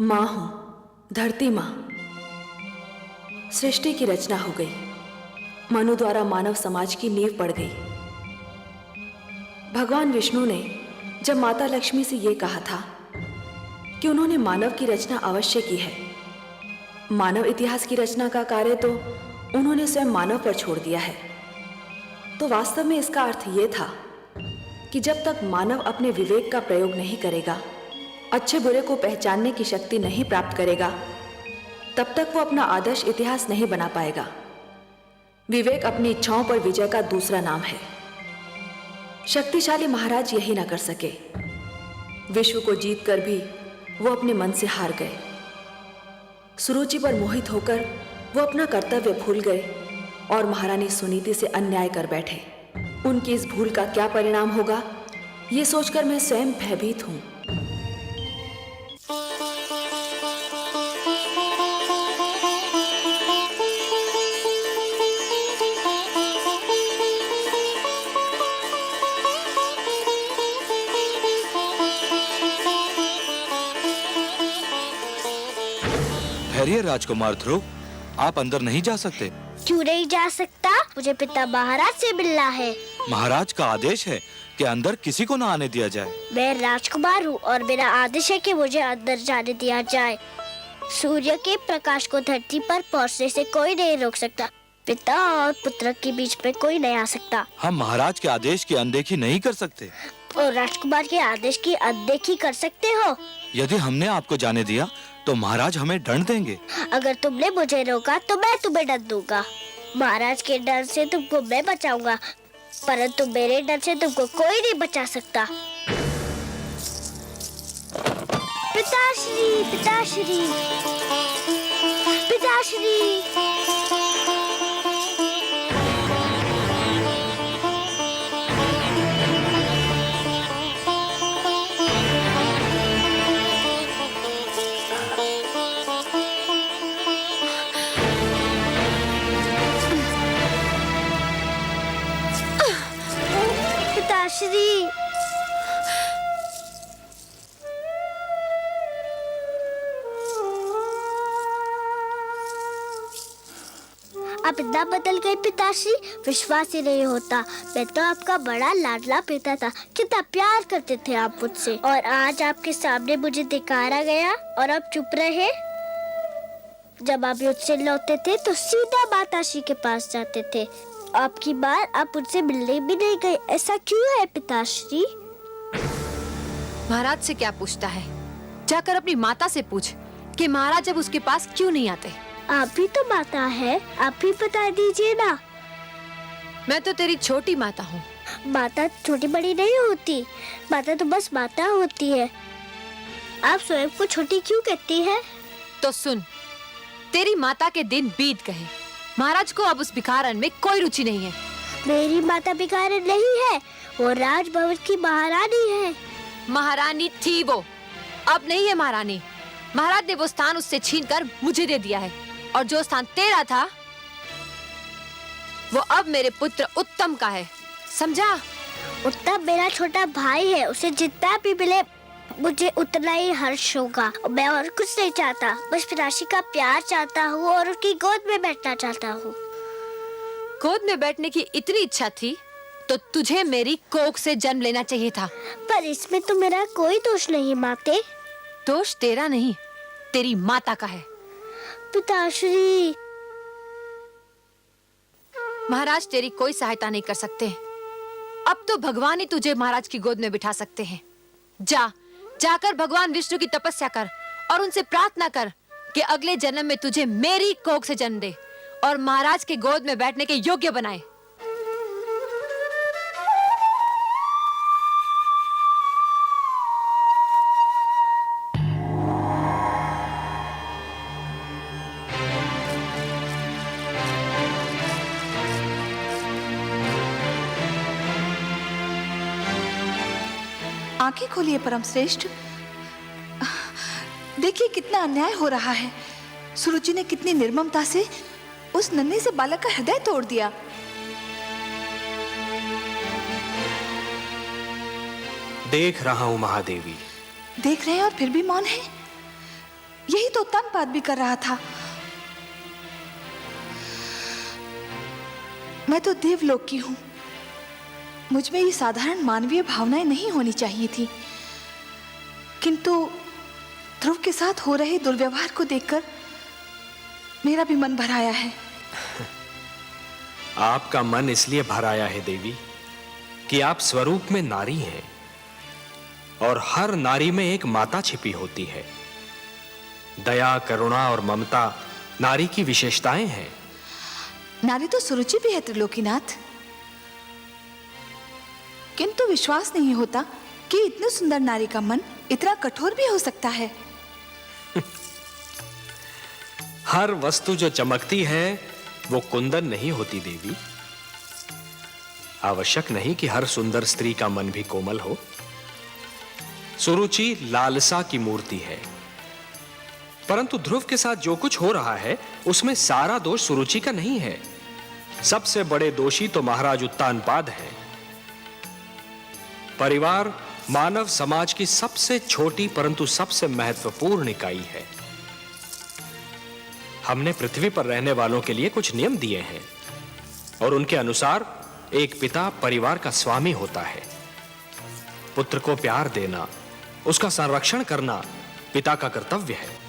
माँ हूं, धरती माँ। सृष्टि की रचना हो गई, मनु द्वारा मानव समाज की नींव पड़ गई। भगवान विष्णु ने जब माता लक्ष्मी से यह कहा था कि उन्होंने मानव की रचना अवश्य की है, मानव इतिहास की रचना का कार्य तो उन्होंने स्वयं मानव पर छोड़ दिया है, तो वास्तव में इसका अर्थ यह था कि जब तक मानव अपने विवेक का प्रयोग नहीं करेगा, अच्छे बुरे को पहचानने की शक्ति नहीं प्राप्त करेगा, तब तक वो अपना आदर्श इतिहास नहीं बना पाएगा। विवेक अपनी इच्छाओं पर विजय का दूसरा नाम है। शक्तिशाली महाराज यही ना कर सके। विश्व को जीतकर भी वो अपने मन से हार गए। सुरुचि पर मोहित होकर वो अपना कर्तव्य भूल गए और महारानी सुनीति से अन्याय कर बैठे। उनकी इस भूल का क्या परिणाम होगा, ये सोचकर मैं स्वयं भयभीत हूं। ठहरिए राजकुमार ध्रुव, आप अंदर नहीं जा सकते। क्यों नहीं जा सकता? मुझे पिता महाराज से मिलना है। महाराज का आदेश है कि अंदर किसी को न आने दिया जाए। मैं राजकुमार हूँ और मेरा आदेश है कि मुझे अंदर जाने दिया जाए। सूर्य के प्रकाश को धरती पर पहुँचने से कोई नहीं रोक सकता। पिता और पुत्र के बीच में कोई नहीं आ सकता। हम महाराज के आदेश की अनदेखी नहीं कर सकते। और राजकुमार के आदेश की अनदेखी कर सकते हो? यदि हमने आपको जाने दिया तो महाराज हमें दंड देंगे। अगर तुमने मुझे रोका तो मैं तुम्हें दंड दूंगा। महाराज के डर से तुमको मैं बचाऊंगा, परंतु मेरे डर से तुमको कोई नहीं बचा सकता। पिताश्री, पिताश्री, पिताश्री। पिताश्री, आप इतना बदल गए पिताश्री, विश्वास ही नहीं होता। मैं तो आपका बड़ा लाडला पिता था, कितना प्यार करते थे आप मुझसे, और आज आपके सामने मुझे धिक्कारा गया और आप चुप रहे। जब आप युद्ध से लौटते थे तो सीधा माताश्री के पास जाते थे। आपकी बार आप मुझसे मिलने भी नहीं गए, ऐसा क्यों है पिताश्री? महाराज से क्या पूछता है? जाकर अपनी माता से पूछ कि महाराज जब उसके पास क्यों नहीं आते। आप भी तो माता है, आप भी बता दीजिए ना। मैं तो तेरी छोटी माता हूँ। माता छोटी बड़ी नहीं होती, माता तो बस माता होती है। आप स्वयं को छोटी क्यों कहती है? तो सुन, तेरी माता के दिन बीत गए। महाराज को अब उस भिखारन में कोई रुचि नहीं है। मेरी माता भिखारन नहीं है, वो राजभवन की महारानी है। महारानी थी वो, अब नहीं है महारानी। महाराज ने वो स्थान उससे छीनकर मुझे दे दिया है, और जो स्थान तेरा था वो अब मेरे पुत्र उत्तम का है, समझा? उत्तम मेरा छोटा भाई है, उसे जितना भी मिले मुझे उतना ही हर्ष होगा। मैं और कुछ नहीं चाहता, बस पिताश्री का प्यार चाहता हूँ और उनकी गोद में बैठना चाहता हूँ। गोद में बैठने की इतनी इच्छा थी तो तुझे मेरी कोख से जन्म लेना चाहिए था। पर इसमें तो मेरा कोई दोष नहीं माते। दोष तेरा नहीं, तेरी माता का है। पिताश्री, महाराज तेरी कोई सहायता नहीं कर सकते। अब तो भगवान ही तुझे महाराज की गोद में बिठा सकते हैं। जाकर भगवान विष्णु की तपस्या कर और उनसे प्रार्थना कर कि अगले जन्म में तुझे मेरी कोख से जन्म दे और महाराज के गोद में बैठने के योग्य बनाए। आंखें खोलिए परम श्रेष्ठ, देखिए कितना अन्याय हो रहा है। सुरुचि ने कितनी निर्ममता से उस नन्हे से बालक का हृदय तोड़ दिया। देख रहा हूं महादेवी। देख रहे हैं और फिर भी मौन है। यही तो उत्तानपाद भी कर रहा था। मैं तो देवलोक की हूं, मुझ में ये साधारण मानवीय भावनाएं नहीं होनी चाहिए थी, किंतु ध्रुव के साथ हो रहे दुर्व्यवहार को देखकर मेरा भी मन भर आया है। आपका मन इसलिए भर आया है देवी कि आप स्वरूप में नारी हैं और हर नारी में एक माता छिपी होती है। दया, करुणा और ममता नारी की विशेषताएं हैं। नारी तो सुरुचि भी है त्रिलोकीनाथ, किंतु विश्वास नहीं होता कि इतनी सुंदर नारी का मन इतना कठोर भी हो सकता है। हर वस्तु जो चमकती है वो कुंदन नहीं होती देवी। आवश्यक नहीं कि हर सुंदर स्त्री का मन भी कोमल हो। सुरुचि लालसा की मूर्ति है, परंतु ध्रुव के साथ जो कुछ हो रहा है उसमें सारा दोष सुरुचि का नहीं है। सबसे बड़े दोषी तो महाराज उत्तानपाद हैं। परिवार मानव समाज की सबसे छोटी परंतु सबसे महत्वपूर्ण इकाई है। हमने पृथ्वी पर रहने वालों के लिए कुछ नियम दिए हैं और उनके अनुसार एक पिता परिवार का स्वामी होता है। पुत्र को प्यार देना, उसका संरक्षण करना पिता का कर्तव्य है।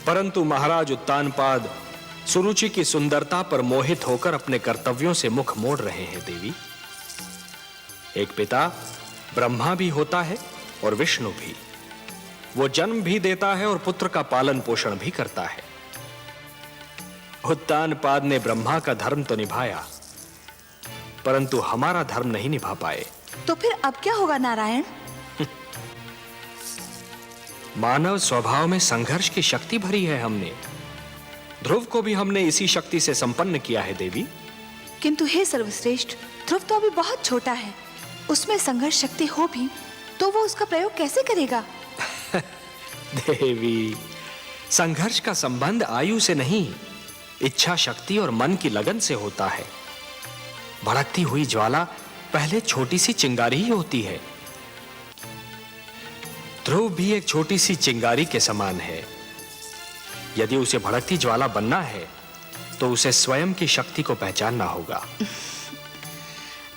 परंतु महाराज उत्तानपाद सुरुचि की सुंदरता पर मोहित होकर अपने कर्तव्यों से मुख मोड़ रहे हैं देवी। एक पिता ब्रह्मा भी होता है और विष्णु भी। वो जन्म भी देता है और पुत्र का पालन पोषण भी करता है। उत्तानपाद ने ब्रह्मा का धर्म तो निभाया, परंतु हमारा धर्म नहीं निभा पाए। तो फिर अब क्या होगा नारायण? मानव स्वभाव में संघर्ष की शक्ति भरी है हमने। ध्रुव को भी हमने इसी शक्ति से संपन्न किया है देवी। किंतु हे सर्वश्रेष्ठ, ध्रुव तो अभी बहुत छोटा है, उसमें संघर्ष शक्ति हो भी तो वो उसका प्रयोग कैसे करेगा? देवी, संघर्ष का संबंध आयु से नहीं, इच्छा शक्ति और मन की लगन से होता है। भड़कती हुई ज्वाला पहले छोटी सी चिंगारी ही होती है। ध्रुव भी एक छोटी सी चिंगारी के समान है। यदि उसे भड़कती ज्वाला बनना है तो उसे स्वयं की शक्ति को पहचानना होगा।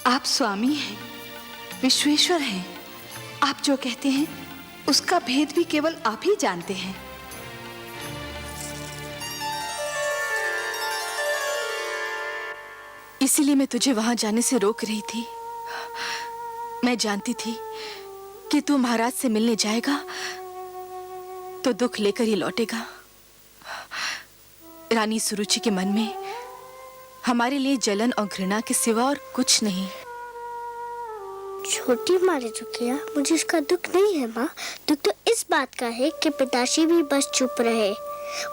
आप स्वामी हैं, विश्वेश्वर हैं। आप जो कहते हैं उसका भेद भी केवल आप ही जानते हैं। इसीलिए मैं तुझे वहां जाने से रोक रही थी। मैं जानती थी कि तू महाराज से मिलने जाएगा तो दुख लेकर ही लौटेगा। रानी सुरुचि के मन में हमारे लिए जलन और घृणा के सिवा और कुछ नहीं। छोटी माँ ने जो किया मुझे इसका दुख नहीं है माँ। दुख तो इस बात का है कि पिताश्री भी बस चुप रहे,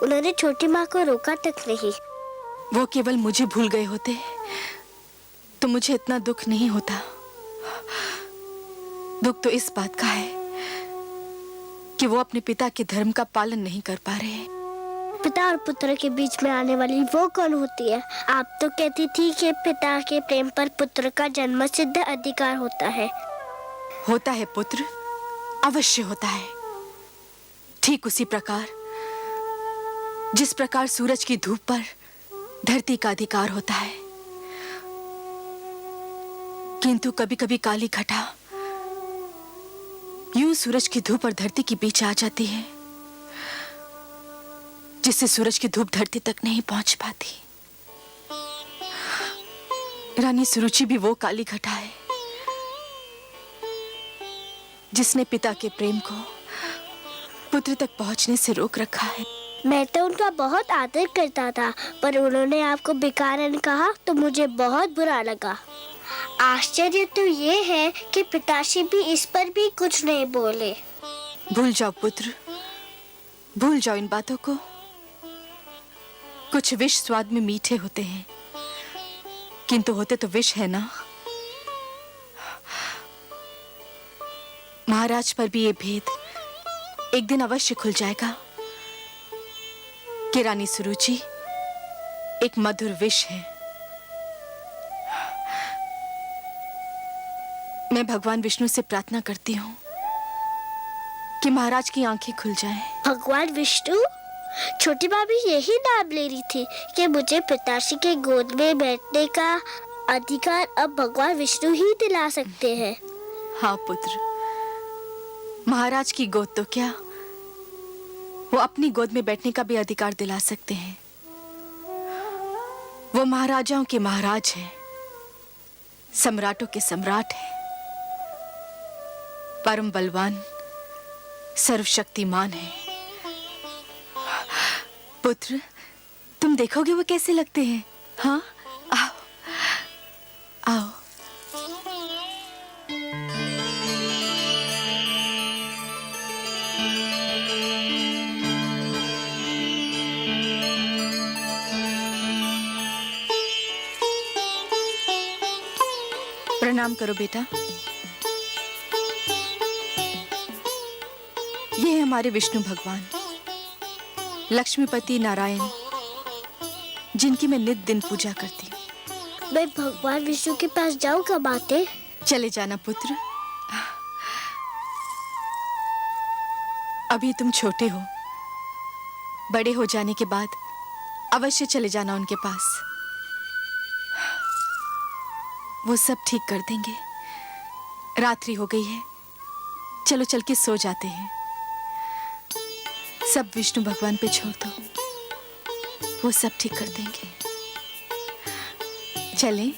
उन्होंने छोटी माँ को रोका तक नहीं। वो केवल मुझे भूल गए होते तो मुझे इतना दुख नहीं होता। दुख तो इस बात का है कि वो अपने पिता के धर्म का पालन नहीं कर पा रहे। पिता और पुत्र के बीच में आने वाली वो कौन होती है? आप तो कहती थी कि पिता के प्रेम पर पुत्र का जन्म सिद्ध अधिकार होता है। होता है पुत्र, अवश्य होता है। ठीक उसी प्रकार जिस प्रकार सूरज की धूप पर धरती का अधिकार होता है। किंतु कभी कभी काली घटा यूं सूरज की धूप और धरती के बीच आ जाती है, जिससे सूरज की धूप धरती तक नहीं पहुंच पाती। रानी सुरुचि भी वो काली घटा है जिसने पिता के प्रेम को पुत्र तक पहुंचने से रोक रखा है। मैं तो उनका बहुत आदर करता था, पर उन्होंने आपको बेकारन कहा तो मुझे बहुत बुरा लगा। आश्चर्य तो ये है कि पिताश्री भी इस पर भी कुछ नहीं बोले। भूल जाओ पुत्र, भूल जाओ इन बातों को। कुछ विष स्वाद में मीठे होते हैं, किंतु होते तो विष है ना। महाराज पर भी ये भेद एक दिन अवश्य खुल जाएगा कि रानी सुरुचि एक मधुर विष है। मैं भगवान विष्णु से प्रार्थना करती हूँ कि महाराज की आंखें खुल जाएं। भगवान विष्णु, छोटी भाभी यही नाम ले रही थी कि मुझे पिताश्री के गोद में बैठने का अधिकार अब भगवान विष्णु ही दिला सकते हैं। हाँ पुत्र, महाराज की गोद तो क्या, वो अपनी गोद में बैठने का भी अधिकार दिला सकते हैं। वो महाराजाओं के महाराज हैं, सम्राटों के सम्राट हैं, परम बलवान, सर्वशक्तिमान है। पुत्र, तुम देखोगे वो कैसे लगते हैं? हाँ, आओ आओ। प्रणाम करो बेटा। ये है हमारे विष्णु भगवान, लक्ष्मीपति नारायण, जिनकी मैं नित दिन पूजा करती हूँ। मैं भगवान विष्णु के पास जाऊँ कब आते? चले जाना पुत्र, अभी तुम छोटे हो, बड़े हो जाने के बाद अवश्य चले जाना उनके पास, वो सब ठीक कर देंगे। रात्रि हो गई है, चलो चल के सो जाते हैं। सब विष्णु भगवान पे छोड़ दो, वो सब ठीक कर देंगे। चलें?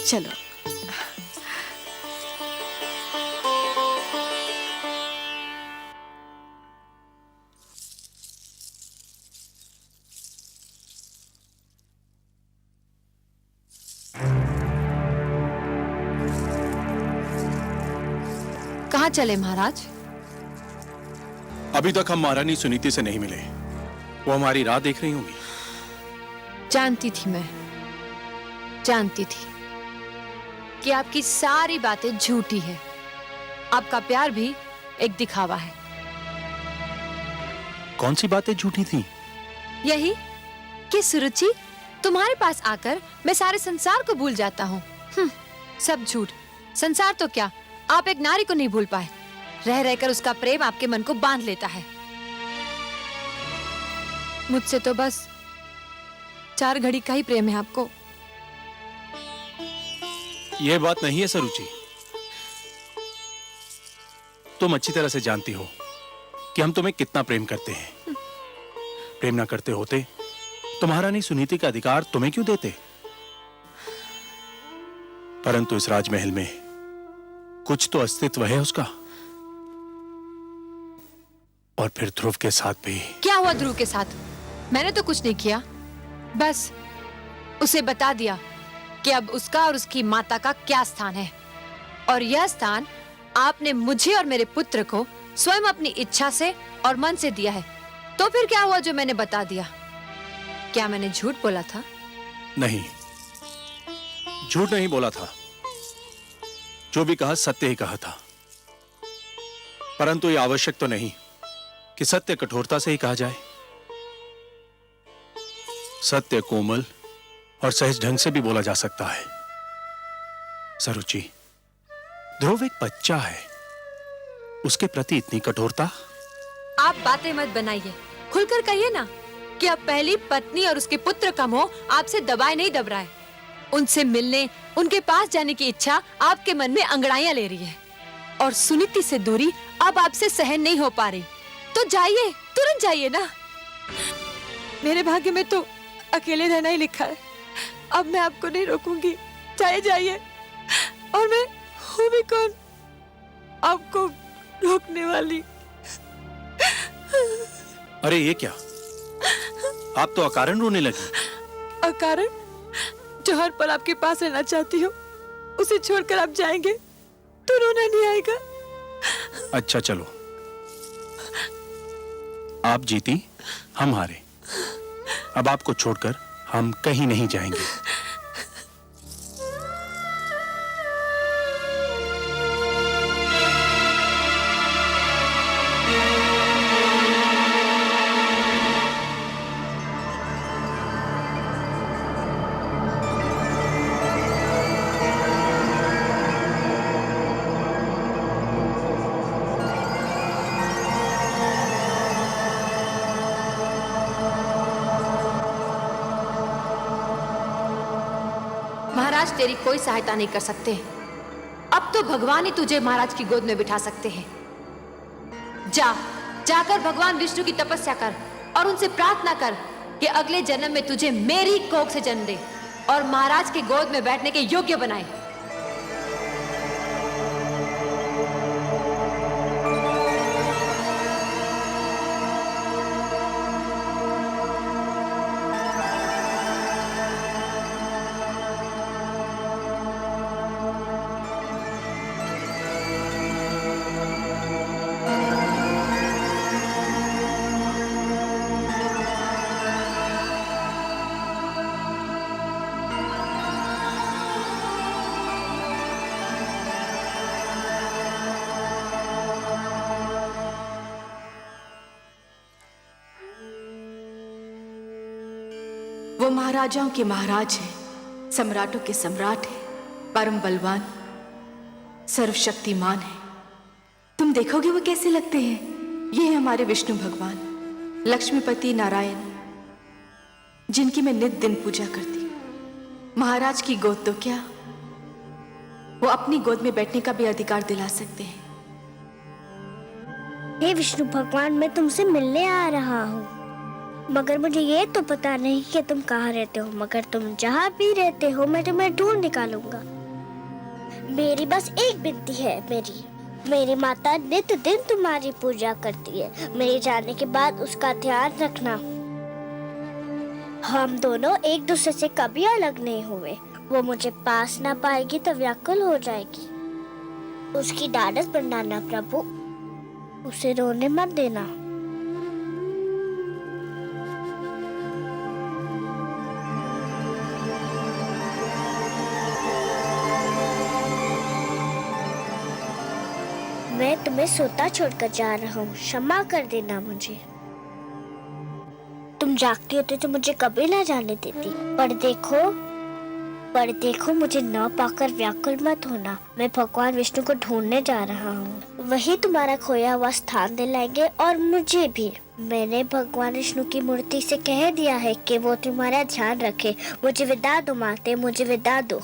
चलो। कहाँ चले महाराज? अभी तक हम महारानी सुनीति से नहीं मिले। वो हमारी राह देख रही होंगी। जानती थी, मैं जानती थी कि आपकी सारी बातें झूठी है। आपका प्यार भी एक दिखावा है। कौन सी बातें झूठी थी? यही कि सुरुचि, तुम्हारे पास आकर मैं सारे संसार को भूल जाता हूँ। सब झूठ। संसार तो क्या, आप एक नारी को नहीं भूल पाए। रह रहकर उसका प्रेम आपके मन को बांध लेता है। मुझसे तो बस 4 घड़ी का ही प्रेम है आपको। यह बात नहीं है सरुचि। तुम अच्छी तरह से जानती हो कि हम तुम्हें कितना प्रेम करते हैं। प्रेम ना करते होते तो महारानी सुनीति का अधिकार तुम्हें क्यों देते? परंतु इस राजमहल में कुछ तो अस्तित्व है उसका। और फिर ध्रुव के साथ भी। क्या हुआ ध्रुव के साथ? मैंने तो कुछ नहीं किया, बस उसे बता दिया कि अब उसका और उसकी माता का क्या स्थान है। और यह स्थान आपने मुझे और मेरे पुत्र को स्वयं अपनी इच्छा से और मन से दिया है। तो फिर क्या हुआ जो मैंने बता दिया? क्या मैंने झूठ बोला था? नहीं, झूठ नहीं बोला था। जो भी कहा सत्य ही कहा था। परंतु यह आवश्यक तो नहीं कि सत्य कठोरता से ही कहा जाए। सत्य कोमल और सहज ढंग से भी बोला जा सकता है। सरुचि, ध्रुव एक बच्चा है, उसके प्रति इतनी कठोरता? आप बातें मत बनाइए, खुलकर कहिए ना कि अब पहली पत्नी और उसके पुत्र का मोह आपसे दबाए नहीं दब रहा है। उनसे मिलने, उनके पास जाने की इच्छा आपके मन में अंगड़ाइयां ले रही है। और सुनीति से दूरी अब आपसे सहन नहीं हो पा रही। तो जाइए, तुरंत जाइए ना। मेरे भाग्य में तो अकेले रहना ही लिखा है। अब मैं आपको नहीं रोकूंगी। जाइए जाइए। और मैं हूँ भी कौन आपको रोकने वाली? अरे ये क्या, आप तो अकारण रोने लगी। अकारण? जो हर पल आपके पास रहना चाहती हो, उसे छोड़कर आप जाएंगे तो रोना नहीं आएगा? अच्छा चलो, आप जीती, हम हारे। अब आपको छोड़कर हम कहीं नहीं जाएंगे। तेरी कोई सहायता नहीं कर सकते। अब तो भगवान ही तुझे महाराज की गोद में बिठा सकते हैं। जाकर भगवान विष्णु की तपस्या कर और उनसे प्रार्थना कर कि अगले जन्म में तुझे मेरी कोख से जन्म दे और महाराज के गोद में बैठने के योग्य बनाए। वो महाराजाओं के महाराज हैं, सम्राटों के सम्राट हैं, परम बलवान, सर्वशक्तिमान है। तुम देखोगे वो कैसे लगते हैं। ये है हमारे विष्णु भगवान, लक्ष्मीपति नारायण, जिनकी मैं नित दिन पूजा करती। महाराज की गोद तो क्या, वो अपनी गोद में बैठने का भी अधिकार दिला सकते हैं। हे विष्णु भगवान, मैं तुमसे मिलने आ रहा हूँ, मगर मुझे ये तो पता नहीं कि तुम कहाँ रहते हो। मगर तुम जहाँ भी रहते हो मैं तुम्हें ढूंढ निकालूंगा। मेरी बस एक विनती है, मेरी माता नित दिन तुम्हारी पूजा करती है। मेरे जाने के बाद उसका ध्यान रखना। हम दोनों एक दूसरे से कभी अलग नहीं हुए। वो मुझे पास ना पाएगी तो व्याकुल हो जाएगी। उसकी ढाढ़स बढ़ाना प्रभु, उसे रोने मत देना। मैं तुम्हें सोता छोड़कर जा रहा हूँ, क्षमा कर देना मुझे। तुम जागती होती तो मुझे कभी ना जाने देती। पर देखो मुझे न पाकर व्याकुल मत होना। मैं भगवान विष्णु को ढूंढने जा रहा हूँ। वही तुम्हारा खोया हुआ स्थान दिलाएंगे और मुझे भी। मैंने भगवान विष्णु की मूर्ति से कह दिया है कि वो तुम्हारा ध्यान रखे। मुझे विदा दो माते, मुझे विदा दो।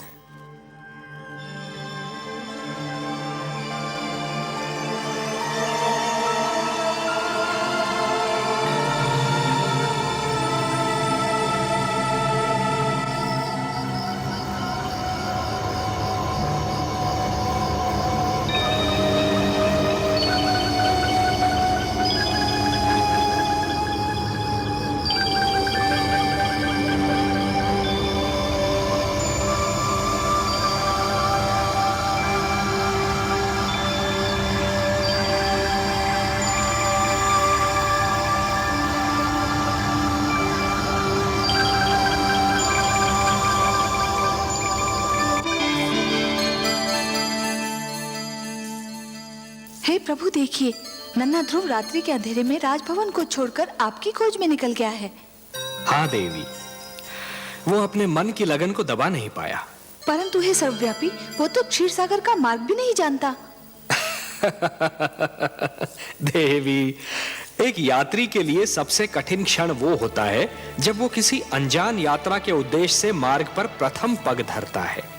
हे प्रभु, देखिए नन्हा ध्रुव रात्रि के अंधेरे में राजभवन को छोड़कर आपकी खोज में निकल गया है। हाँ देवी, वो अपने मन की लगन को दबा नहीं पाया। परंतु हे सर्वव्यापी, वो तो क्षीर सागर का मार्ग भी नहीं जानता। देवी, एक यात्री के लिए सबसे कठिन क्षण वो होता है जब वो किसी अनजान यात्रा के उद्देश्य से मार्ग पर प्रथम पग धरता है।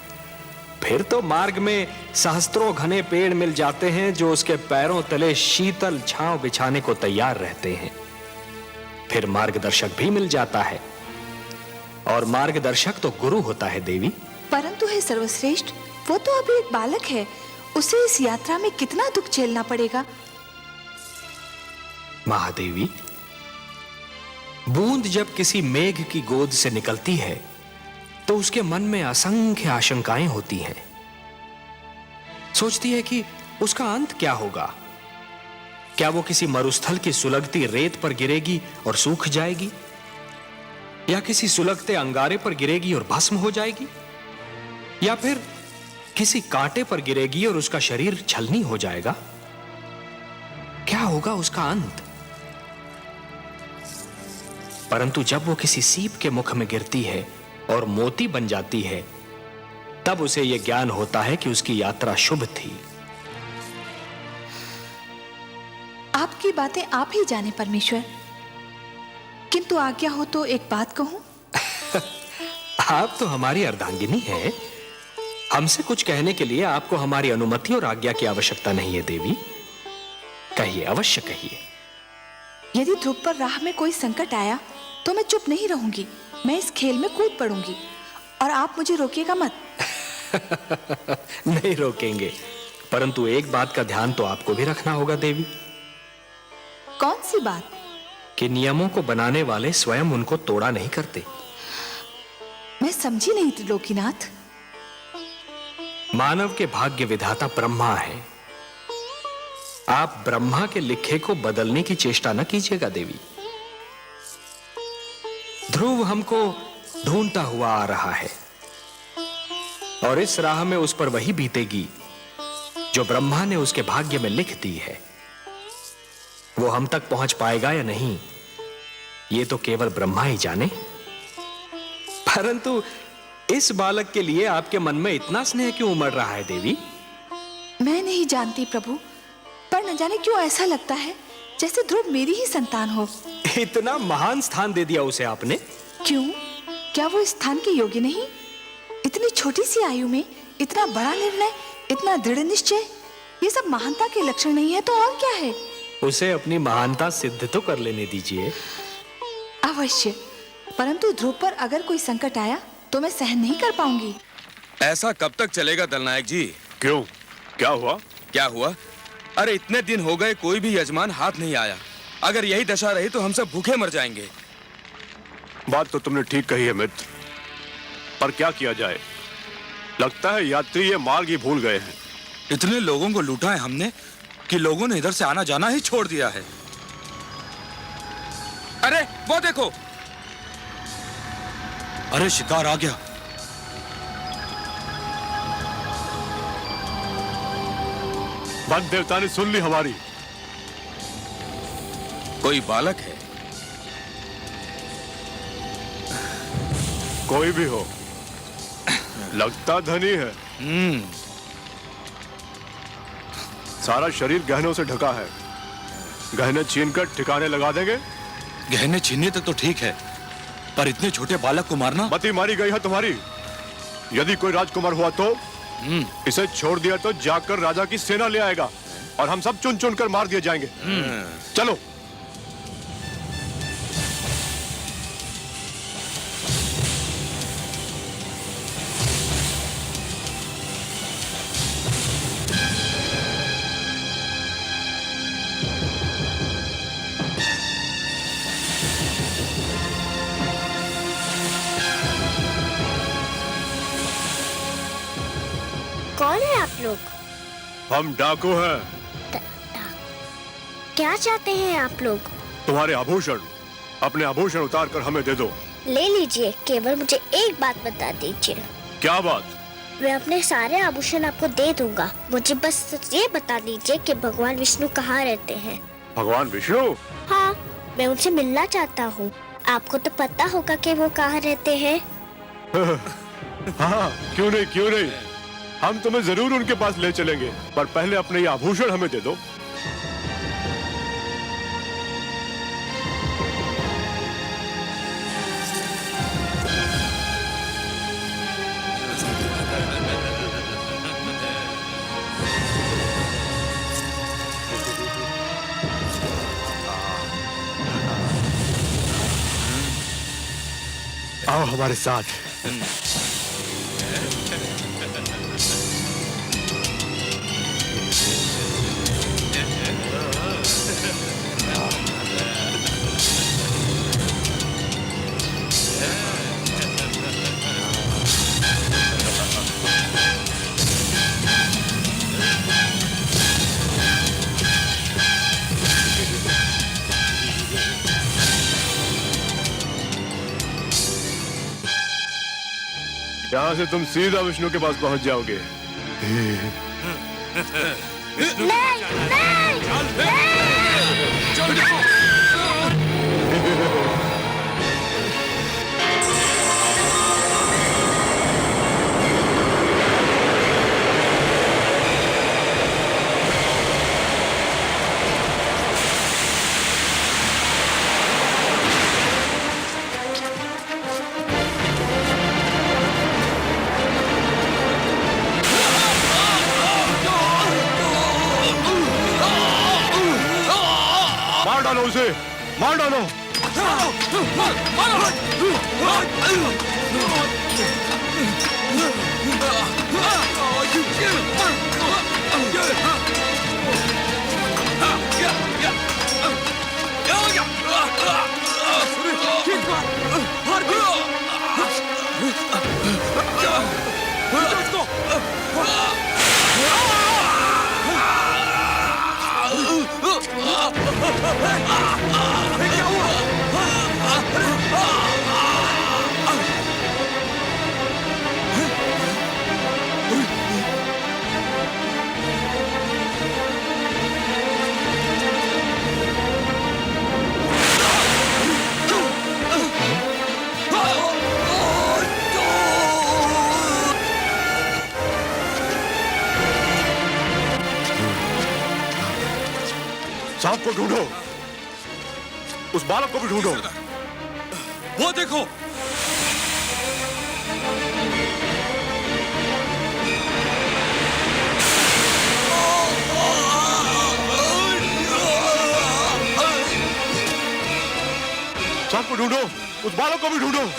फिर तो मार्ग में सहस्त्रों घने पेड़ मिल जाते हैं जो उसके पैरों तले शीतल छांव बिछाने को तैयार रहते हैं। फिर मार्गदर्शक भी मिल जाता है, और मार्गदर्शक तो गुरु होता है देवी। परंतु हे सर्वश्रेष्ठ, वो तो अभी एक बालक है। उसे इस यात्रा में कितना दुख झेलना पड़ेगा। महादेवी, बूंद जब किसी मेघ की गोद से निकलती है तो उसके मन में असंख्य आशंकाएं होती हैं। सोचती है कि उसका अंत क्या होगा। क्या वो किसी मरुस्थल की सुलगती रेत पर गिरेगी और सूख जाएगी, या किसी सुलगते अंगारे पर गिरेगी और भस्म हो जाएगी, या फिर किसी कांटे पर गिरेगी और उसका शरीर छलनी हो जाएगा। क्या होगा उसका अंत। परंतु जब वो किसी सीप के मुख में गिरती है और मोती बन जाती है, तब उसे यह ज्ञान होता है कि उसकी यात्रा शुभ थी। आपकी बातें आप ही जाने परमेश्वर, किंतु आज्ञा हो तो एक बात कहूं। आप तो हमारी अर्धांगिनी हैं, हमसे कुछ कहने के लिए आपको हमारी अनुमति और आज्ञा की आवश्यकता नहीं है देवी। कहिए, अवश्य कहिए। यदि ध्रुव पर राह में कोई संकट आया तो मैं चुप नहीं रहूंगी, मैं इस खेल में कूद पड़ूंगी और आप मुझे रोकिएगा मत। नहीं रोकेंगे, परंतु एक बात का ध्यान तो आपको भी रखना होगा देवी। कौन सी बात? कि नियमों को बनाने वाले स्वयं उनको तोड़ा नहीं करते। मैं समझी नहीं त्रिलोकीनाथ। मानव के भाग्य विधाता ब्रह्मा है। आप ब्रह्मा के लिखे को बदलने की चेष्टा न कीजिएगा देवी। ध्रुव हमको ढूंढता हुआ आ रहा है और इस राह में उस पर वही बीतेगी जो ब्रह्मा ने उसके भाग्य में लिख दी है। वो हम तक पहुंच पाएगा या नहीं, ये तो केवल ब्रह्मा ही जाने। परंतु इस बालक के लिए आपके मन में इतना स्नेह क्यों उमड़ रहा है देवी? मैं नहीं जानती प्रभु, पर न जाने क्यों ऐसा लगता है जैसे ध्रुव मेरी ही संतान हो। इतना महान स्थान दे दिया उसे आपने। क्यों? क्या वो इस स्थान के योग्य नहीं? इतनी छोटी सी आयु में इतना बड़ा निर्णय, इतना दृढ़ निश्चय, ये सब महानता के लक्षण नहीं है तो और क्या है? उसे अपनी महानता सिद्ध तो कर लेने दीजिए। अवश्य, परंतु ध्रुव पर अगर कोई संकट आया तो मैं सहन नहीं कर पाऊंगी। ऐसा कब तक चलेगा दलनायक जी? क्यों, क्या हुआ? क्या हुआ? अरे इतने दिन हो गए कोई भी यजमान हाथ नहीं आया। अगर यही दशा रही तो हम सब भूखे मर जाएंगे। बात तो तुमने ठीक कही है मित्र, पर क्या किया जाए? लगता है यात्री ये मार्ग ही भूल गए हैं। इतने लोगों को लूटा है हमने कि लोगों ने इधर से आना जाना ही छोड़ दिया है। अरे वो देखो! अरे शिकार आ गया। वन देवता ने सुन ली हमारी। कोई बालक है। कोई भी हो, लगता धनी है। सारा शरीर गहनों से ढका है। गहने छीनकर ठिकाने लगा देंगे। गहने छीनने तक तो ठीक है, पर इतने छोटे बालक को मारना। मती मारी गई है तुम्हारी। यदि कोई राजकुमार हुआ तो इसे छोड़ दिया तो जाकर राजा की सेना ले आएगा और हम सब चुन चुन कर मार दिए जाएंगे। चलो। कौन है आप लोग? हम डाकू हैं। क्या चाहते हैं आप लोग? तुम्हारे आभूषण, अपने आभूषण उतार कर हमें दे दो। ले लीजिए, केवल मुझे एक बात बता दीजिए। क्या बात? मैं अपने सारे आभूषण आपको दे दूंगा, मुझे बस ये बता दीजिए कि भगवान विष्णु कहाँ रहते हैं। भगवान विष्णु? हाँ, मैं उनसे मिलना चाहता हूँ। आपको तो पता होगा कि वो कहाँ रहते हैं। हाँ, क्यों नहीं, क्यों नहीं। हम तुम्हें जरूर उनके पास ले चलेंगे, पर पहले अपने ये आभूषण हमें दे दो। आओ हमारे साथ। यहाँ से तुम सीधा विष्णु के पास पहुंच जाओगे। डालो उसे, मार डालो। सांप को ढूंढो, उस बालक को भी ढूंढो। वो देखो, सांप को ढूंढो, उस बालक को भी ढूंढो।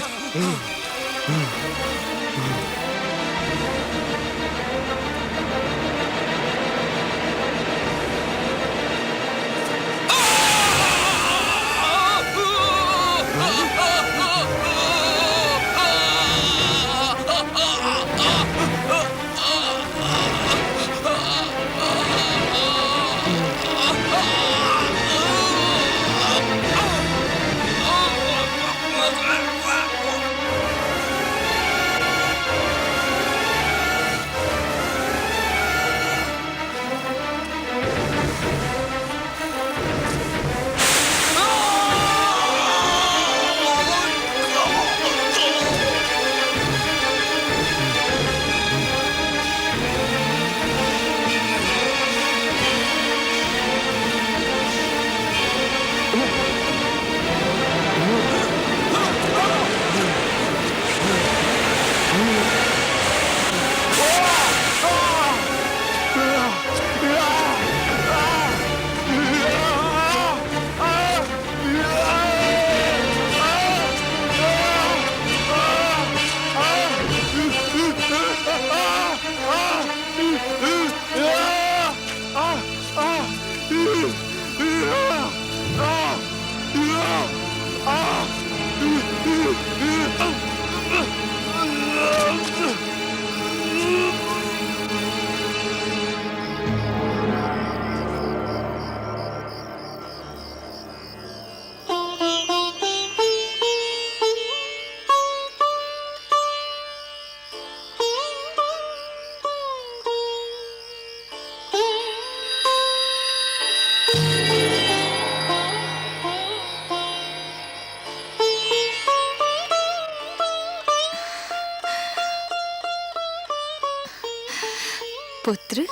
पुत्र,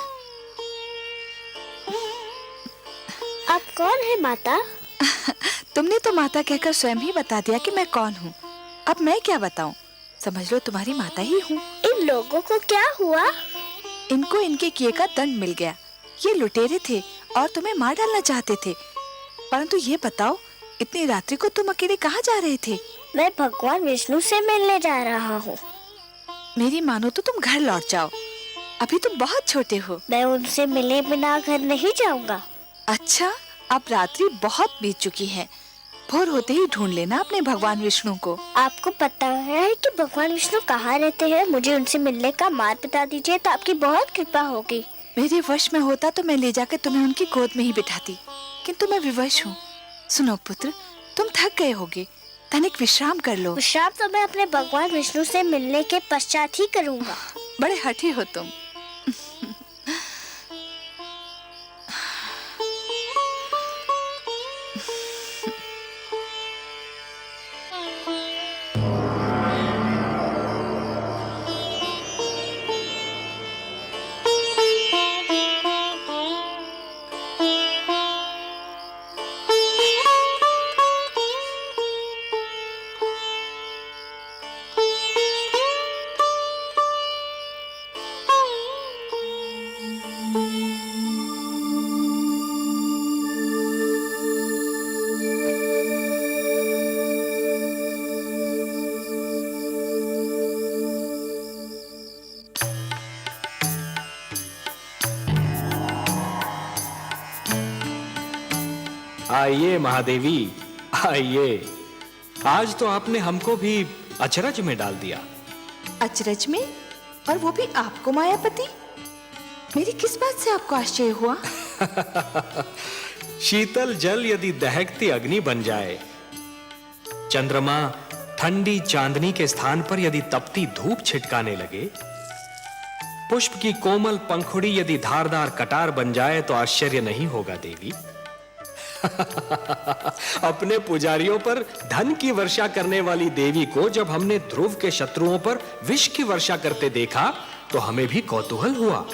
आप कौन है माता? तुमने तो माता कहकर स्वयं ही बता दिया कि मैं कौन हूँ। अब मैं क्या बताऊं? समझ लो तुम्हारी माता ही हूँ। इन लोगों को क्या हुआ? इनको इनके किए का दंड मिल गया। ये लुटेरे थे और तुम्हें मार डालना चाहते थे। परंतु ये बताओ, इतनी रात्रि को तुम अकेले कहाँ जा रहे थे? मैं भगवान विष्णु से मिलने जा रहा हूँ। मेरी मानो तो तुम घर लौट जाओ, अभी तुम बहुत छोटे हो। मैं उनसे मिले बिना घर नहीं जाऊंगा। अच्छा, अब रात्रि बहुत बीत चुकी है। भोर होते ही ढूंढ लेना अपने भगवान विष्णु को। आपको पता है कि भगवान विष्णु कहाँ रहते हैं? मुझे उनसे मिलने का मार्ग बता दीजिए तो आपकी बहुत कृपा होगी। मेरे वश में होता तो मैं ले जाकर तुम्हें उनकी गोद में ही बिठाती, किंतु मैं विवश हूँ। सुनो पुत्र, तुम थक गए होगे, तनिक विश्राम कर लो। विश्राम तो मैं अपने भगवान विष्णु से मिलने के पश्चात ही करूँगा। बड़े हठी हो तुम। आइए महादेवी, आइए। आज तो आपने हमको भी अचरज में डाल दिया। अचरज में? और वो भी आपको मायापति? मेरी किस बात से आपको आश्चर्य हुआ? शीतल जल यदि दहकती अग्नि बन जाए, चंद्रमा ठंडी चांदनी के स्थान पर यदि तपती धूप छिटकाने लगे, पुष्प की कोमल पंखुड़ी यदि धारदार कटार बन जाए तो आश्चर्य नहीं होगा देवी। अपने पुजारियों पर धन की वर्षा करने वाली देवी को जब हमने ध्रुव के शत्रुओं पर विष की वर्षा करते देखा तो हमें भी कौतूहल हुआ।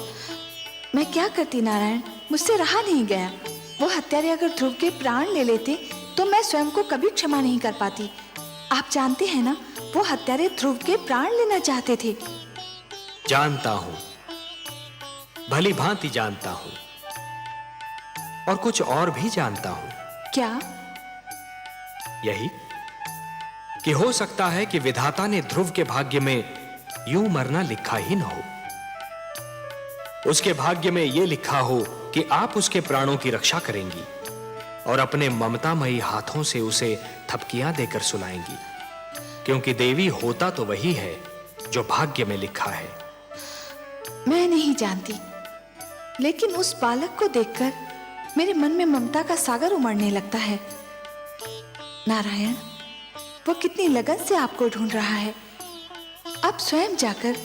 मैं क्या करती नारायण, मुझसे रहा नहीं गया। वो हत्यारे अगर ध्रुव के प्राण ले लेते तो मैं स्वयं को कभी क्षमा नहीं कर पाती। आप जानते हैं ना, वो हत्यारे ध्रुव के प्राण लेना चाहते थे। जानता हूं, भली भांति जानता हूं, और कुछ और भी जानता हूं। क्या? यही कि हो सकता है कि विधाता ने ध्रुव के भाग्य में यूं मरना लिखा ही न हो। उसके भाग्य में यह लिखा हो कि आप उसके प्राणों की रक्षा करेंगी और अपने ममतामयी हाथों से उसे थपकियां देकर सुलाएंगी, क्योंकि देवी होता तो वही है जो भाग्य में लिखा है। मैं नहीं जानती, लेकिन उस बालक को देखकर मेरे मन में ममता का सागर उमड़ने लगता है। नारायण, वो कितनी लगन से आपको ढूंढ रहा है। आप स्वयं जाकर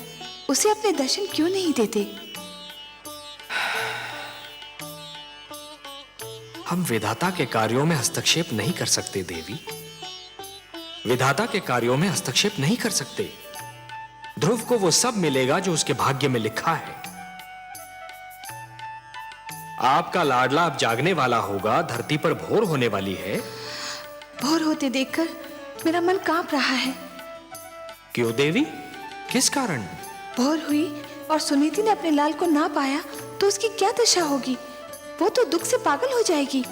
उसे अपने दर्शन क्यों नहीं देते? हम विधाता के कार्यों में हस्तक्षेप नहीं कर सकते देवी। विधाता के कार्यों में हस्तक्षेप नहीं कर सकते। ध्रुव को वो सब मिलेगा जो उसके भाग्य में लिखा है। आपका लाडला अब जागने वाला होगा, धरती पर भोर होने वाली है। भोर होते देखकर मेरा मन कांप रहा है। क्यों देवी, किस कारण? भोर हुई और सुनीति ने अपने लाल को ना पाया तो उसकी क्या दशा होगी? वो तो दुख से पागल हो जाएगी।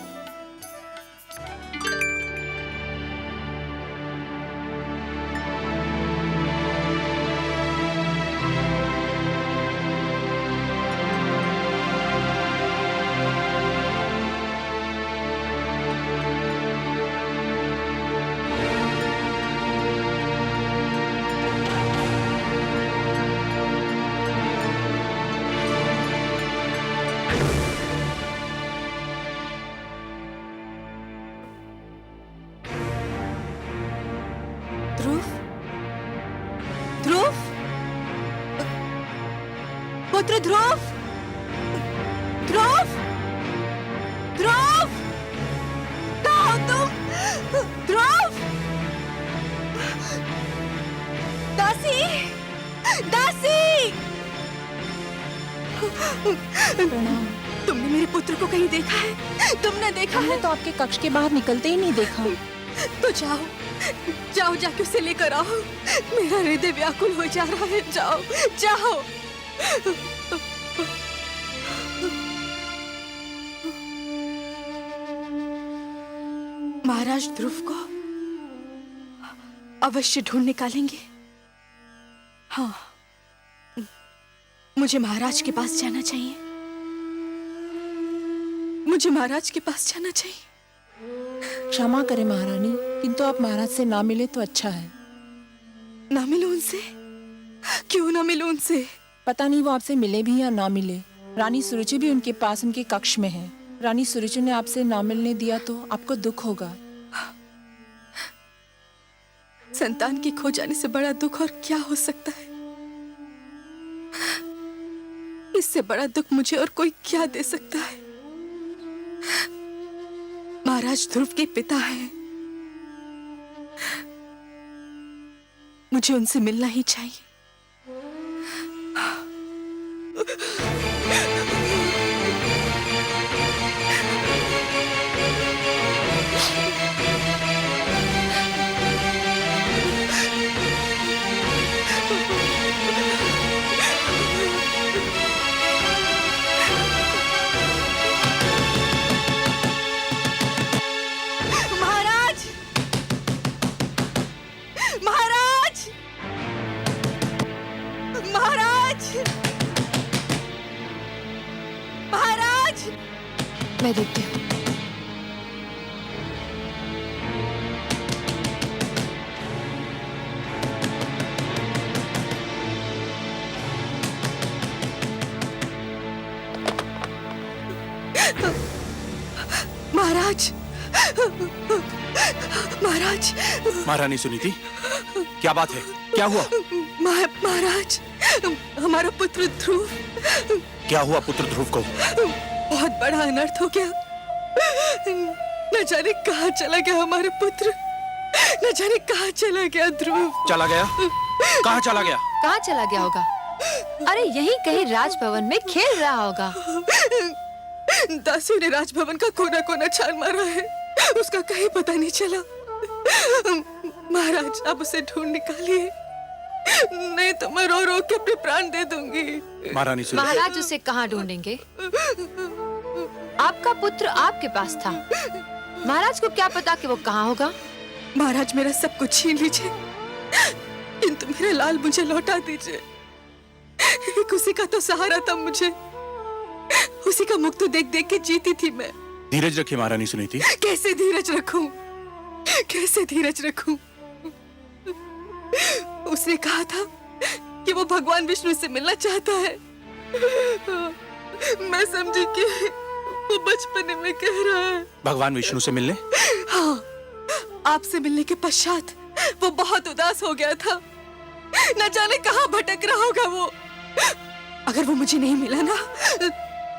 ध्रुव, ध्रुव, पुत्र ध्रुव, ध्रुव, ध्रुव, कहाँ हो तुम? ध्रुव, दासी, दासी, प्रणाम। तुमने मेरे पुत्र को कहीं देखा है? तुमने देखा हमने है? तो आपके कक्ष के बाहर निकलते ही नहीं देखा। तो जाओ, जाओ, जाके उसे लेकर आओ। मेरा हृदय व्याकुल हो जा रहा है। जाओ, जाओ। महाराज ध्रुव को अवश्य ढूंढ निकालेंगे। हाँ, मुझे महाराज के पास जाना चाहिए। मुझे महाराज के पास जाना चाहिए। क्षमा करें महारानी, किंतु आप महाराज से ना मिले तो अच्छा है। ना मिलूं उनसे? क्यों ना मिलूं उनसे? पता नहीं वो आपसे मिले भी या ना मिले। रानी सुरुचि भी उनके पास उनके कक्ष में है। रानी सुरुचि ने आपसे ना मिलने दिया तो आपको दुख होगा। संतान की खो जाने से बड़ा दुख और क्या हो सकता है? इससे बड़ा दुख मुझे और कोई क्या दे सकता है? महाराज ध्रुव के पिता हैं। मुझे उनसे मिलना ही चाहिए। महाराज, महाराज, महाराज, महाराज। मैं देखती हूँ। महाराज, महाराज, महारानी सुनीति, क्या बात है? क्या हुआ? महाराज, हमारा पुत्र ध्रुव। क्या हुआ पुत्र ध्रुव को? बहुत बड़ा अनर्थ हो गया। न जाने कहाँ चला गया हमारा पुत्र, न जाने कहाँ चला गया ध्रुव। चला गया? कहाँ चला गया? कहाँ चला गया होगा? अरे यही कहीं राजभवन में खेल रहा होगा। दासियों ने राजभवन का कोना कोना छान मारा है, उसका कहीं पता नहीं चला। महाराज, आप उसे ढूंढ निकालिए, नहीं तो मैं रो रो के अपने प्राण दे दूंगी। महारानी सुनीति, महाराज उसे कहाँ ढूंढेंगे? आपका पुत्र आपके पास था, महाराज को क्या पता कि वो कहाँ होगा? महाराज, मेरा सब कुछ छीन लीजिए, किंतु मेरा लाल मुझे लौटा दीजिए। एक उसी का तो सहारा था मुझे, उसी का मुख तो देख देख के जीती थी मैं। धीरज रखिए महारानी सुनीति। कैसे धीरज रखूं? कैसे धीरज रखूं? उसने कहा था कि वो भगवान विष्णु से मिलना चाहता है। मैं समझी कि वो बचपने में कह रहा है। भगवान विष्णु से मिलने? हाँ, आपसे मिलने के पश्चात वो बहुत उदास हो गया था, न जाने कहाँ भटक रहा होगा वो। अगर वो मुझे नहीं मिला ना,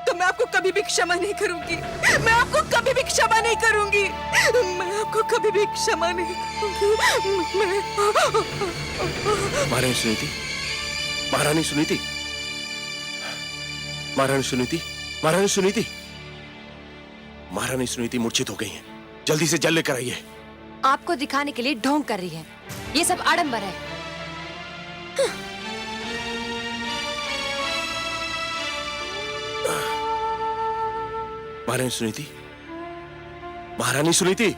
तो मैं आपको कभी भी क्षमा नहीं करूंगी। मैं आपको कभी भी क्षमा नहीं करूंगी। मैं आपको कभी भी क्षमा नहीं करूंगी। महारानी सुनीति, महारानी सुनीति, महारानी सुनीति, महारानी सुनीति, महारानी सुनीति मूर्छित हो गई हैं। जल्दी से जल लेकर आइए। आपको दिखाने के लिए ढोंग कर रही है, ये सब आडंबर है। महारानी सुनीति, महारानी सुनीति,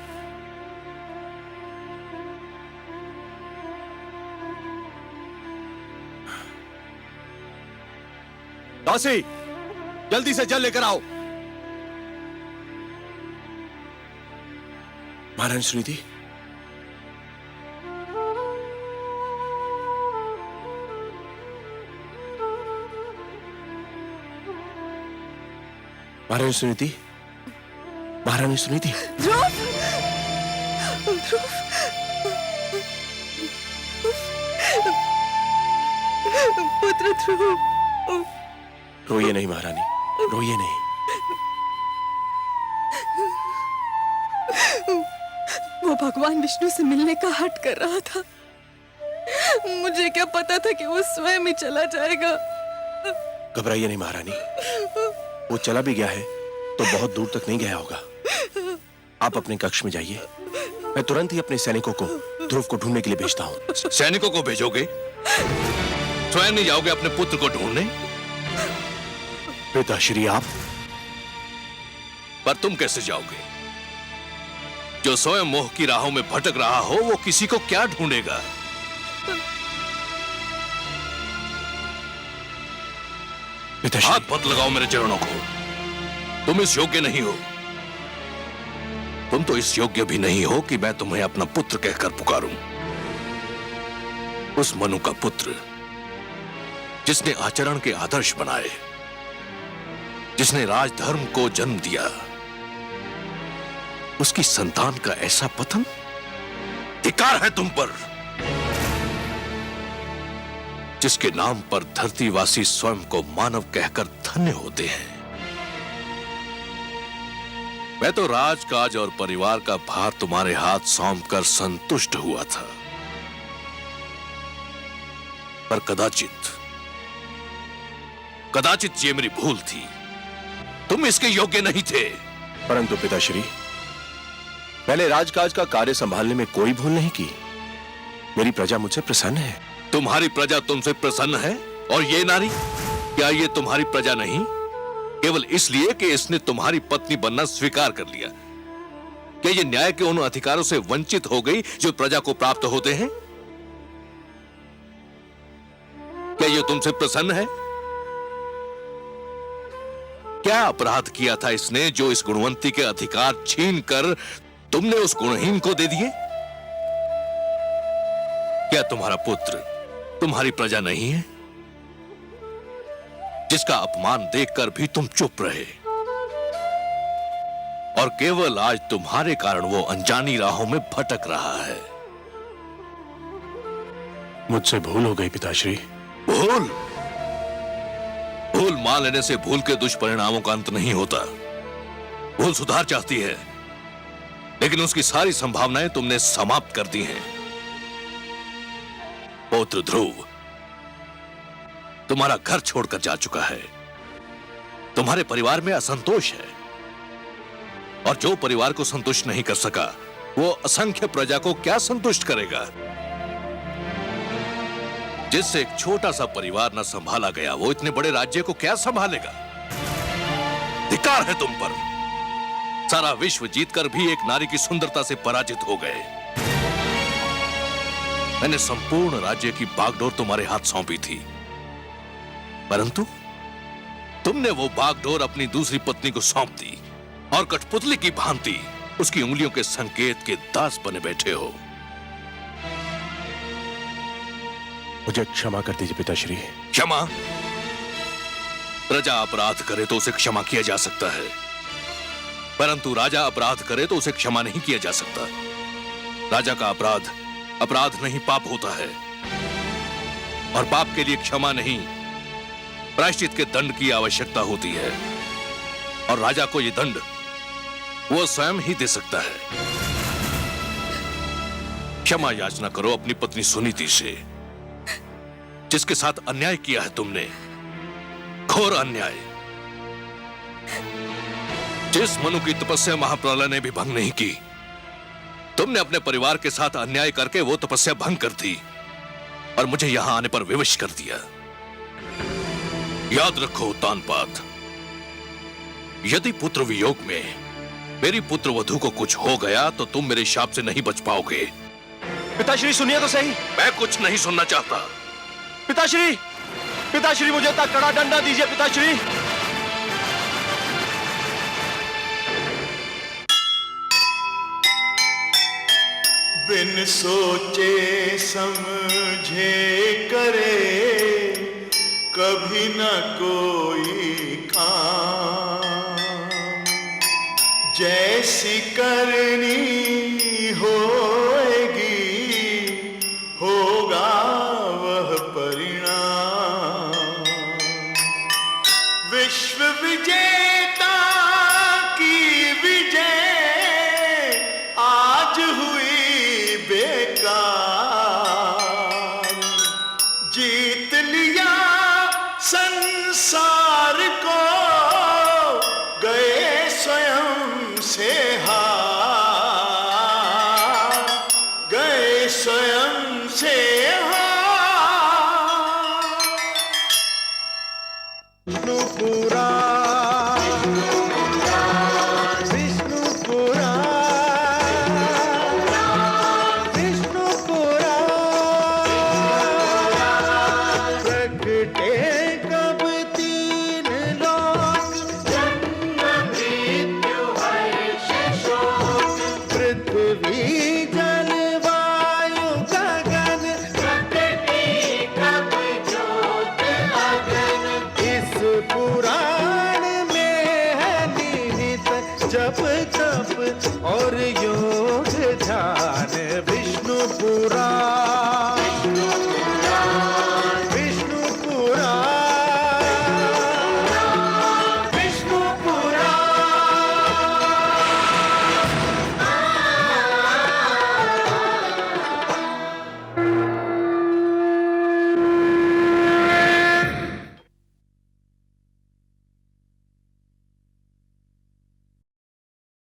दासी, जल्दी से जल लेकर आओ। महारानी सुनीति, महारानी सुनीति, महारानी सुनीति। ध्रुव, ध्रुव, पुत्र ध्रुव। रोइए नहीं महारानी, रोइए नहीं। वो भगवान विष्णु से मिलने का हट कर रहा था। मुझे क्या पता था कि वो स्वयं ही चला जाएगा। घबराइए नहीं महारानी, वो चला भी गया है तो बहुत दूर तक नहीं गया होगा। आप अपने कक्ष में जाइए, मैं तुरंत ही अपने सैनिकों को ध्रुव को ढूंढने के लिए भेजता हूँ। सैनिकों को भेजोगे? स्वयं नहीं जाओगे अपने पुत्र को ढूंढने? पिताश्री आप? पर तुम कैसे जाओगे? जो स्वयं मोह की राहों में भटक रहा हो वो किसी को क्या ढूंढेगा? पिताश्री, हाथ मत लगाओ मेरे चरणों को। तुम इस योग्य नहीं हो। तुम तो इस योग्य भी नहीं हो कि मैं तुम्हें अपना पुत्र कहकर पुकारूं। उस मनु का पुत्र जिसने आचरण के आदर्श बनाए, जिसने राजधर्म को जन्म दिया, उसकी संतान का ऐसा पतन? धिक्कार है तुम पर, जिसके नाम पर धरतीवासी स्वयं को मानव कहकर धन्य होते हैं। मैं तो राजकाज और परिवार का भार तुम्हारे हाथ सौंप कर संतुष्ट हुआ था, पर कदाचित ये मेरी भूल थी। तुम इसके योग्य नहीं थे। परंतु पिताश्री, मैंने राजकाज का कार्य संभालने में कोई भूल नहीं की। मेरी प्रजा मुझसे प्रसन्न है। तुम्हारी प्रजा तुमसे प्रसन्न है, और ये नारी, क्या ये तुम्हारी प्रजा नहीं? केवल इसलिए कि इसने तुम्हारी पत्नी बनना स्वीकार कर लिया। क्या ये न्याय के उन अधिकारों से वंचित हो गई जो प्रजा को प्राप्त होते हैं? क्या ये तुमसे प्रसन्न है? क्या अपराध किया था इसने जो इस गुणवंती के अधिकार छीनकर तुमने उस गुणहीन को दे दिए? क्या तुम्हारा पुत्र तुम्हारी प्रजा नहीं है, जिसका अपमान देखकर भी तुम चुप रहे? और केवल आज तुम्हारे कारण वो अनजानी राहों में भटक रहा है। मुझसे भूल हो गई पिताश्री। भूल? भूल मान लेने से भूल के दुष्परिणामों का अंत नहीं होता। भूल सुधार चाहती है, लेकिन उसकी सारी संभावनाएं तुमने समाप्त कर दी हैं। पौत्र ध्रुव तुम्हारा घर छोड़कर जा चुका है। तुम्हारे परिवार में असंतोष है, और जो परिवार को संतुष्ट नहीं कर सका वो असंख्य प्रजा को क्या संतुष्ट करेगा। जिससे एक छोटा सा परिवार न संभाला गया, वो इतने बड़े राज्य को क्या संभालेगा। धिक्कार है तुम पर। सारा विश्व जीतकर भी एक नारी की सुंदरता से पराजित हो गए। मैंने संपूर्ण राज्य की बागडोर तुम्हारे हाथ सौंपी थी, परंतु तुमने वो बागडोर अपनी दूसरी पत्नी को सौंप दी और कठपुतली की भांति उसकी उंगलियों के संकेत के दास बने बैठे हो। मुझे क्षमा कर दीजिए पिताश्री। क्षमा? प्रजा अपराध करे तो उसे क्षमा किया जा सकता है, परंतु राजा अपराध करे तो उसे क्षमा नहीं किया जा सकता। राजा का अपराध अपराध नहीं पाप होता है, और पाप के लिए क्षमा नहीं प्रायश्चित के दंड की आवश्यकता होती है, और राजा को यह दंड वो स्वयं ही दे सकता है। क्षमा याचना करो अपनी पत्नी सुनीति से, जिसके साथ अन्याय किया है तुमने, घोर अन्याय। जिस मनु की तपस्या महाप्रलय ने भी भंग नहीं की, तुमने अपने परिवार के साथ अन्याय करके वो तपस्या भंग कर दी और मुझे यहां आने पर विवश कर दिया। याद रखो उत्तानपाद, यदि पुत्र वियोग में मेरी पुत्र वधू को कुछ हो गया तो तुम मेरे शाप से नहीं बच पाओगे। पिताश्री सुनिए तो सही। मैं कुछ नहीं सुनना चाहता। पिताश्री, पिताश्री मुझे इतना कड़ा डंडा दीजिए पिताश्री। बिन सोचे समझे करे कभी न कोई काम, जैसी करनी होएगी होगा वह परिणाम। विश्व विजेता की विजय आज हुई बेकार, जीत लिया संसार को गए स्वयं से हार, गए स्वयं से विष्णुपुरा विष्णुपुरा विष्णुपुरा प्रगटे कब तीन लोक, जन्म मृत्यु हर्ष शोक, पृथ्वी जल वायु गगन, प्रगटे कब ज्योत अगन। इस पुराण में है निहित जप तप और योग ध्यान। विष्णु पुराण